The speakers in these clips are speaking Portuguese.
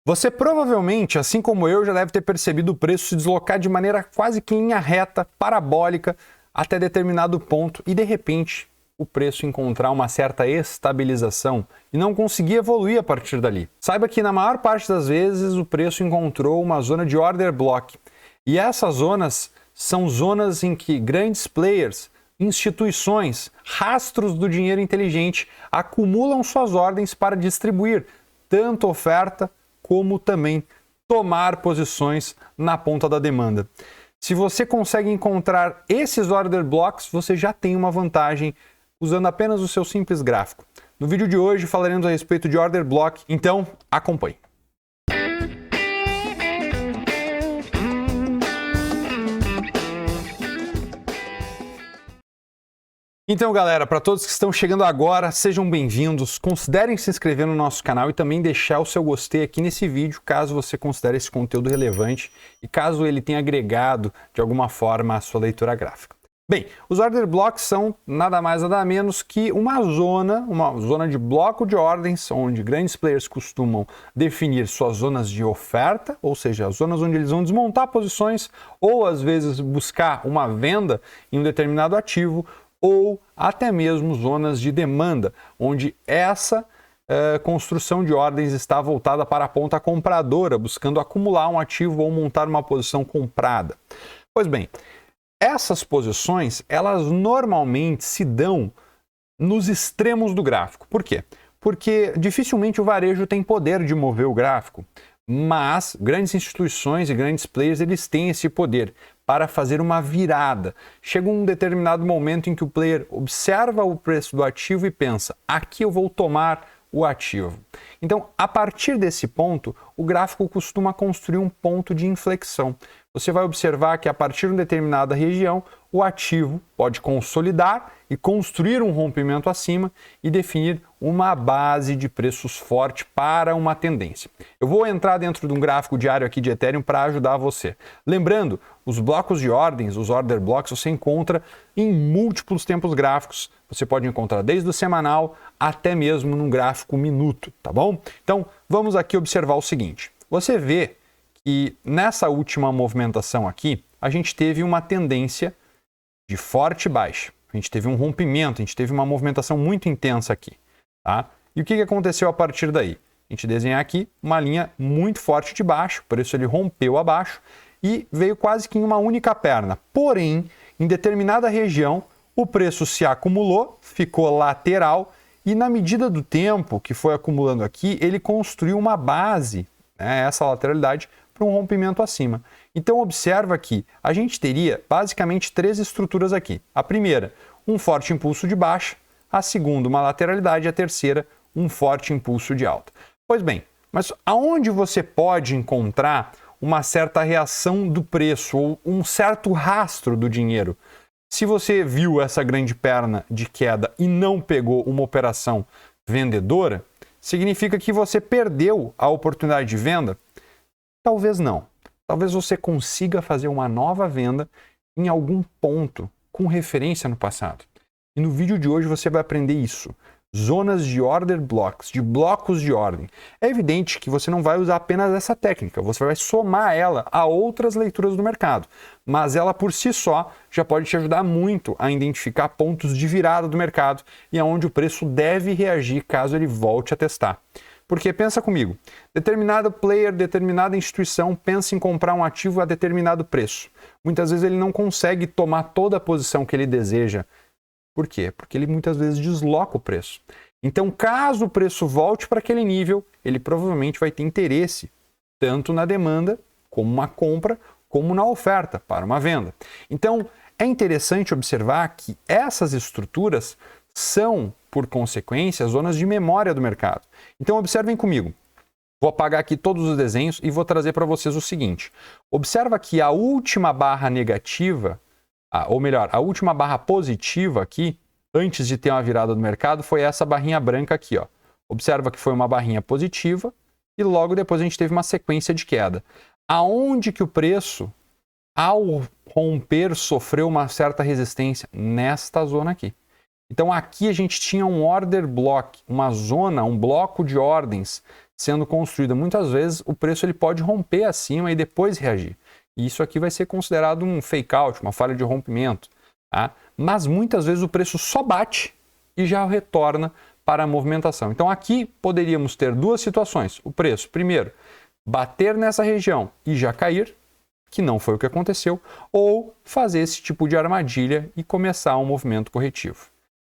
Você provavelmente, assim como eu, já deve ter percebido o preço se deslocar de maneira quase que em linha reta, parabólica, até determinado ponto e, de repente, o preço encontrar uma certa estabilização e não conseguir evoluir a partir dali. Saiba que, na maior parte das vezes, o preço encontrou uma zona de order block. E essas zonas são zonas em que grandes players, instituições, rastros do dinheiro inteligente acumulam suas ordens para distribuir tanto oferta como também tomar posições na ponta da demanda. Se você consegue encontrar esses order blocks, você já tem uma vantagem usando apenas o seu simples gráfico. No vídeo de hoje falaremos a respeito de order block, então acompanhe. Então, galera, para todos que estão chegando agora, sejam bem-vindos. Considerem se inscrever no nosso canal e também deixar o seu gostei aqui nesse vídeo, caso você considere esse conteúdo relevante e caso ele tenha agregado de alguma forma a sua leitura gráfica. Bem, os order blocks são nada mais nada menos que uma zona de bloco de ordens, onde grandes players costumam definir suas zonas de oferta, ou seja, as zonas onde eles vão desmontar posições ou às vezes buscar uma venda em um determinado ativo, ou até mesmo zonas de demanda, onde essa construção de ordens está voltada para a ponta compradora, buscando acumular um ativo ou montar uma posição comprada. Pois bem, essas posições, elas normalmente se dão nos extremos do gráfico. Por quê? Porque dificilmente o varejo tem poder de mover o gráfico, mas grandes instituições e grandes players, eles têm esse poder para fazer uma virada. Chega um determinado momento em que o player observa o preço do ativo e pensa, aqui eu vou tomar o ativo. Então, a partir desse ponto, o gráfico costuma construir um ponto de inflexão. Você vai observar que a partir de uma determinada região, o ativo pode consolidar e construir um rompimento acima e definir uma base de preços forte para uma tendência. Eu vou entrar dentro de um gráfico diário aqui de Ethereum para ajudar você. Lembrando, os blocos de ordens, os order blocks, você encontra em múltiplos tempos gráficos. Você pode encontrar desde o semanal até mesmo num gráfico minuto, tá bom? Então, vamos aqui observar o seguinte. Você vê que nessa última movimentação aqui, a gente teve uma tendência de forte baixa. A gente teve um rompimento, a gente teve uma movimentação muito intensa aqui. Tá? E o que aconteceu a partir daí? A gente desenha aqui uma linha muito forte de baixo, por isso ele rompeu abaixo e veio quase que em uma única perna. Porém, em determinada região, o preço se acumulou, ficou lateral e na medida do tempo que foi acumulando aqui, ele construiu uma base, né, essa lateralidade, para um rompimento acima. Então observa que a gente teria basicamente três estruturas aqui. A primeira, um forte impulso de baixa, a segunda, uma lateralidade e a terceira, um forte impulso de alta. Pois bem, mas aonde você pode encontrar uma certa reação do preço ou um certo rastro do dinheiro? Se você viu essa grande perna de queda e não pegou uma operação vendedora, significa que você perdeu a oportunidade de venda? Talvez não. Talvez você consiga fazer uma nova venda em algum ponto com referência no passado. E no vídeo de hoje você vai aprender isso. Zonas de order blocks, de blocos de ordem. É evidente que você não vai usar apenas essa técnica, você vai somar ela a outras leituras do mercado. Mas ela por si só já pode te ajudar muito a identificar pontos de virada do mercado e aonde o preço deve reagir caso ele volte a testar. Porque pensa comigo, determinado player, determinada instituição pensa em comprar um ativo a determinado preço. Muitas vezes ele não consegue tomar toda a posição que ele deseja. Por quê? Porque ele muitas vezes desloca o preço. Então, caso o preço volte para aquele nível, ele provavelmente vai ter interesse tanto na demanda, como uma compra, como na oferta para uma venda. Então, é interessante observar que essas estruturas são, por consequência, zonas de memória do mercado. Então, observem comigo. Vou apagar aqui todos os desenhos e vou trazer para vocês o seguinte. Observa que a última barra negativa, ou melhor, a última barra positiva aqui, antes de ter uma virada do mercado, foi essa barrinha branca aqui. Ó. Observa que foi uma barrinha positiva e logo depois a gente teve uma sequência de queda. Aonde que o preço, ao romper, sofreu uma certa resistência? Nesta zona aqui. Então aqui a gente tinha um order block, uma zona, um bloco de ordens sendo construída. Muitas vezes o preço ele pode romper acima e depois reagir. E isso aqui vai ser considerado um fake out, uma falha de rompimento. Tá? Mas muitas vezes o preço só bate e já retorna para a movimentação. Então aqui poderíamos ter duas situações. O preço, primeiro, bater nessa região e já cair, que não foi o que aconteceu, ou fazer esse tipo de armadilha e começar um movimento corretivo.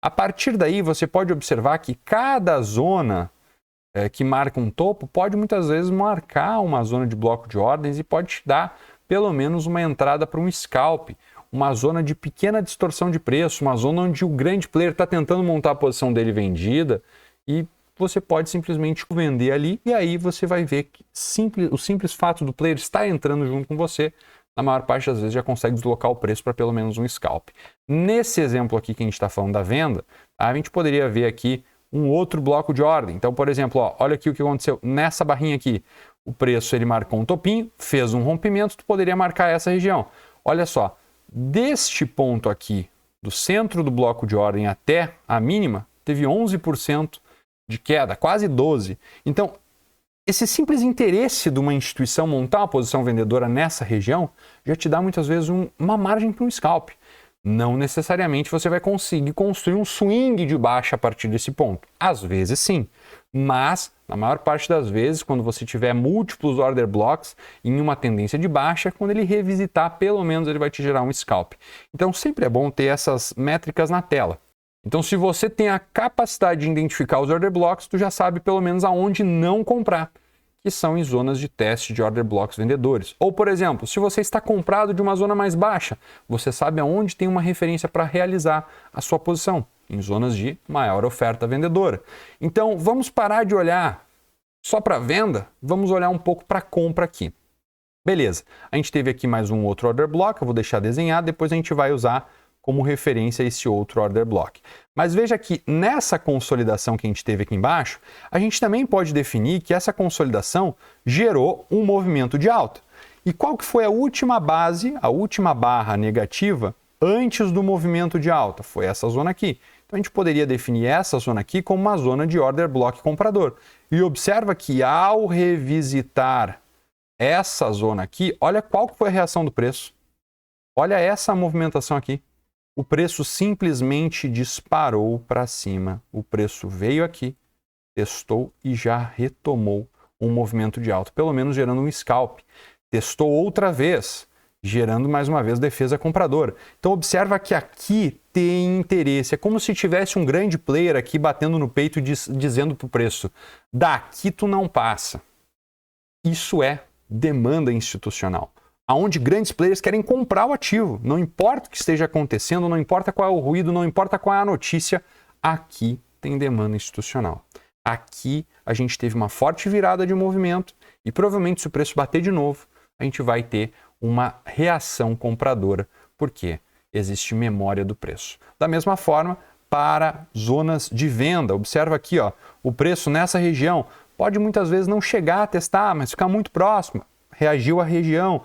A partir daí, você pode observar que cada zona que marca um topo pode muitas vezes marcar uma zona de bloco de ordens e pode te dar pelo menos uma entrada para um scalp, uma zona de pequena distorção de preço, uma zona onde o grande player está tentando montar a posição dele vendida e você pode simplesmente vender ali e aí você vai ver que o simples fato do player estar entrando junto com você, na maior parte das vezes já consegue deslocar o preço para pelo menos um scalp. Nesse exemplo aqui que a gente está falando da venda, a gente poderia ver aqui um outro bloco de ordem. Então, por exemplo, ó, olha aqui o que aconteceu nessa barrinha aqui. O preço ele marcou um topinho, fez um rompimento, tu poderia marcar essa região. Olha só, deste ponto aqui, do centro do bloco de ordem até a mínima, teve 11% de queda, quase 12%. Então, esse simples interesse de uma instituição montar uma posição vendedora nessa região já te dá muitas vezes uma margem para um scalp. Não necessariamente você vai conseguir construir um swing de baixa a partir desse ponto. Às vezes sim, mas na maior parte das vezes, quando você tiver múltiplos order blocks em uma tendência de baixa, quando ele revisitar, pelo menos ele vai te gerar um scalp. Então sempre é bom ter essas métricas na tela. Então se você tem a capacidade de identificar os order blocks, tu já sabe pelo menos aonde não comprar, que são em zonas de teste de order blocks vendedores. Ou, por exemplo, se você está comprado de uma zona mais baixa, você sabe aonde tem uma referência para realizar a sua posição, em zonas de maior oferta vendedora. Então, vamos parar de olhar só para venda, vamos olhar um pouco para compra aqui. Beleza, a gente teve aqui mais um outro order block, eu vou deixar desenhado, depois a gente vai usar como referência esse outro order block. Mas veja que nessa consolidação que a gente teve aqui embaixo, a gente também pode definir que essa consolidação gerou um movimento de alta. E qual que foi a última base, a última barra negativa antes do movimento de alta? Foi essa zona aqui. Então a gente poderia definir essa zona aqui como uma zona de order block comprador. E observa que ao revisitar essa zona aqui, olha qual que foi a reação do preço. Olha essa movimentação aqui. O preço simplesmente disparou para cima. O preço veio aqui, testou e já retomou um movimento de alta, pelo menos gerando um scalp. Testou outra vez, gerando mais uma vez defesa compradora. Então observa que aqui tem interesse. É como se tivesse um grande player aqui batendo no peito e dizendo para o preço: daqui tu não passa. Isso é demanda institucional, onde grandes players querem comprar o ativo. Não importa o que esteja acontecendo, não importa qual é o ruído, não importa qual é a notícia, aqui tem demanda institucional. Aqui a gente teve uma forte virada de movimento e provavelmente se o preço bater de novo, a gente vai ter uma reação compradora, porque existe memória do preço. Da mesma forma, para zonas de venda, observa aqui, ó, o preço nessa região pode muitas vezes não chegar a testar, mas ficar muito próximo. Reagiu à região.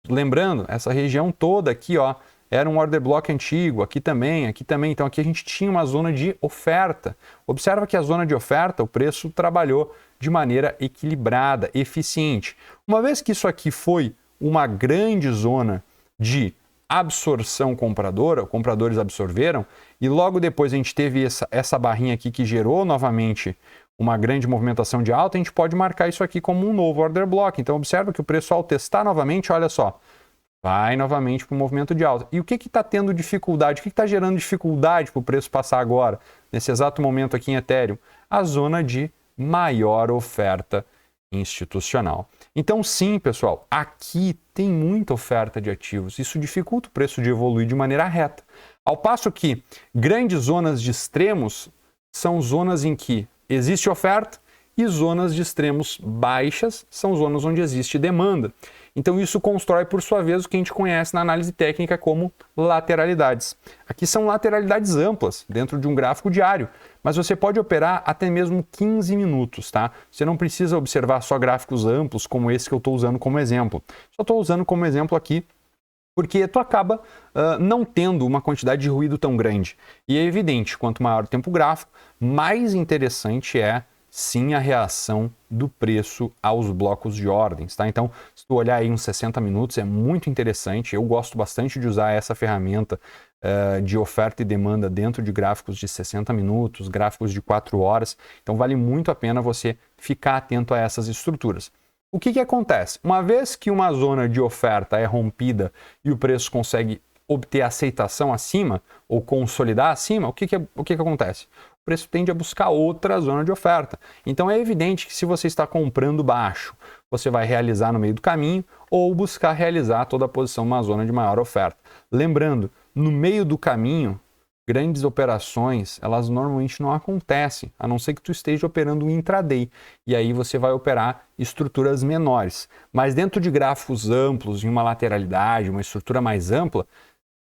Lembrando, essa região toda aqui, ó, era um order block antigo, aqui também. Então aqui a gente tinha uma zona de oferta. Observa que a zona de oferta, o preço trabalhou de maneira equilibrada, eficiente. Uma vez que isso aqui foi uma grande zona de absorção compradora, compradores absorveram, e logo depois a gente teve essa barrinha aqui que gerou novamente uma grande movimentação de alta, a gente pode marcar isso aqui como um novo order block. Então observa que o preço ao testar novamente, olha só, vai novamente para o movimento de alta. E o que está tendo dificuldade? O que está gerando dificuldade para o preço passar agora, nesse exato momento aqui em Ethereum? A zona de maior oferta institucional. Então sim, pessoal, aqui tem muita oferta de ativos. Isso dificulta o preço de evoluir de maneira reta. Ao passo que grandes zonas de extremos são zonas em que existe oferta e zonas de extremos baixas são zonas onde existe demanda. Então isso constrói, por sua vez, o que a gente conhece na análise técnica como lateralidades. Aqui são lateralidades amplas dentro de um gráfico diário, mas você pode operar até mesmo 15 minutos, tá? Você não precisa observar só gráficos amplos como esse que eu estou usando como exemplo. Só estou usando como exemplo aqui porque tu acaba não tendo uma quantidade de ruído tão grande. E é evidente, quanto maior o tempo gráfico, mais interessante é sim a reação do preço aos blocos de ordens, tá? Então, se tu olhar aí uns 60 minutos, é muito interessante. Eu gosto bastante de usar essa ferramenta de oferta e demanda dentro de gráficos de 60 minutos, gráficos de 4 horas. Então, vale muito a pena você ficar atento a essas estruturas. O que acontece? Uma vez que uma zona de oferta é rompida e o preço consegue obter aceitação acima ou consolidar acima, o que acontece? O preço tende a buscar outra zona de oferta. Então é evidente que se você está comprando baixo, você vai realizar no meio do caminho ou buscar realizar toda a posição numa zona de maior oferta. Lembrando, no meio do caminho, grandes operações, elas normalmente não acontecem, a não ser que tu esteja operando um intraday. E aí você vai operar estruturas menores. Mas dentro de gráficos amplos, em uma lateralidade, uma estrutura mais ampla,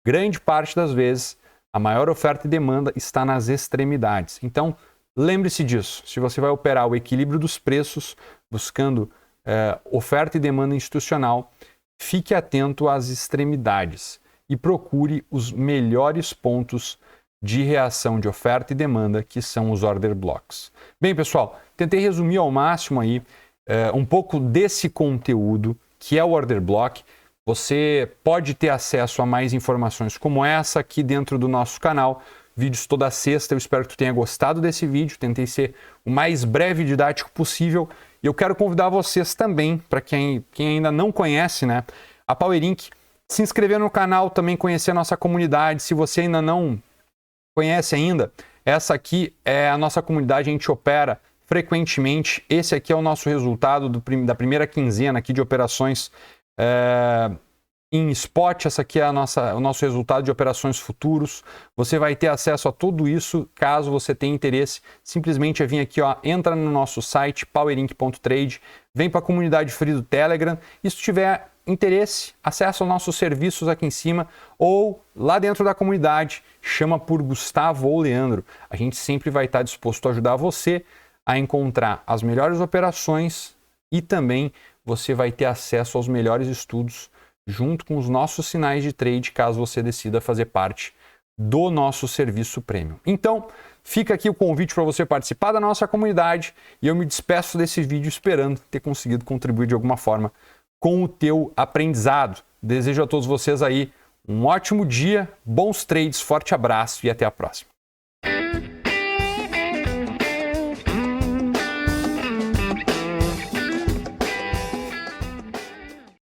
grande parte das vezes, a maior oferta e demanda está nas extremidades. Então, lembre-se disso. Se você vai operar o equilíbrio dos preços, buscando oferta e demanda institucional, fique atento às extremidades e procure os melhores pontos de reação de oferta e demanda, que são os order blocks. Bem, pessoal, tentei resumir ao máximo aí um pouco desse conteúdo, que é o order block. Você pode ter acesso a mais informações como essa aqui dentro do nosso canal. Vídeos toda sexta. Eu espero que tu tenha gostado desse vídeo. Tentei ser o mais breve e didático possível. E eu quero convidar vocês também, para quem ainda não conhece, né, a Power Inc., se inscrever no canal, também conhecer a nossa comunidade. Se você ainda não conhece ainda, essa aqui é a nossa comunidade, a gente opera frequentemente. Esse aqui é o nosso resultado da primeira quinzena aqui de operações em spot. Essa aqui é o nosso resultado de operações futuros. Você vai ter acesso a tudo isso caso você tenha interesse. Simplesmente é vir aqui, ó, entra no nosso site powerinc.trade, vem para a comunidade free do Telegram. E se tiver interesse, acessa os nossos serviços aqui em cima ou lá dentro da comunidade, chama por Gustavo ou Leandro. A gente sempre vai estar disposto a ajudar você a encontrar as melhores operações e também você vai ter acesso aos melhores estudos junto com os nossos sinais de trade, caso você decida fazer parte do nosso serviço premium. Então, fica aqui o convite para você participar da nossa comunidade e eu me despeço desse vídeo esperando ter conseguido contribuir de alguma forma com o teu aprendizado. Desejo a todos vocês aí um ótimo dia, bons trades, forte abraço e até a próxima.